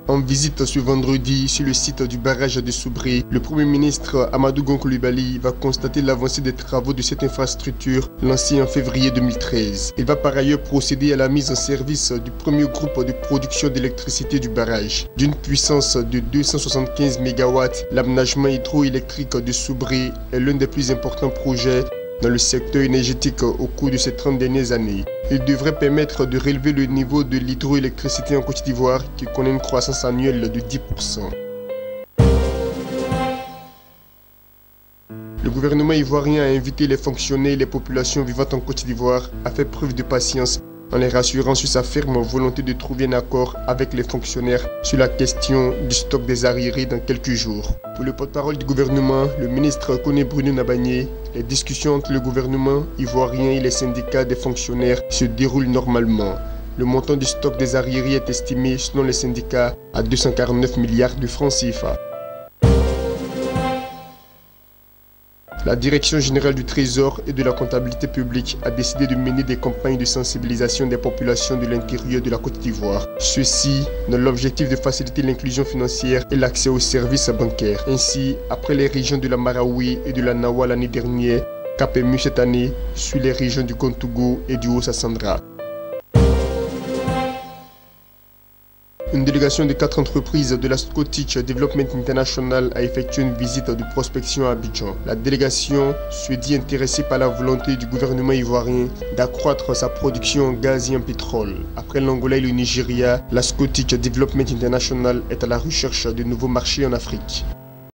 En visite ce vendredi sur le site du barrage de Soubré, le Premier ministre Amadou Gon Coulibaly va constater l'avancée des travaux de cette infrastructure lancée en février 2013. Il va par ailleurs procéder à la mise en service du premier groupe de production d'électricité du barrage. D'une puissance de 275 MW, l'aménagement hydroélectrique de Soubré est l'un des plus importants projets dans le secteur énergétique au cours de ces 30 dernières années. Il devrait permettre de relever le niveau de l'hydroélectricité en Côte d'Ivoire qui connaît une croissance annuelle de 10%. Le gouvernement ivoirien a invité les fonctionnaires et les populations vivantes en Côte d'Ivoire à faire preuve de patience en les rassurant sur sa ferme volonté de trouver un accord avec les fonctionnaires sur la question du stock des arriérés dans quelques jours. Pour le porte-parole du gouvernement, le ministre Koné Bruno Nabagné, les discussions entre le gouvernement ivoirien et les syndicats des fonctionnaires se déroulent normalement. Le montant du stock des arriérés est estimé, selon les syndicats, à 249 milliards de francs CFA. La Direction générale du Trésor et de la comptabilité publique a décidé de mener des campagnes de sensibilisation des populations de l'intérieur de la Côte d'Ivoire. Ceci dans l'objectif de faciliter l'inclusion financière et l'accès aux services bancaires. Ainsi, après les régions de la Marawi et de la Nawa l'année dernière, Cap est mieux cette année sur les régions du Kontougo et du Haut-Sassandra. Une délégation de 4 entreprises de la Scottish Development International a effectué une visite de prospection à Abidjan. La délégation se dit intéressée par la volonté du gouvernement ivoirien d'accroître sa production en gaz et en pétrole. Après l'Angola et le Nigeria, la Scottish Development International est à la recherche de nouveaux marchés en Afrique.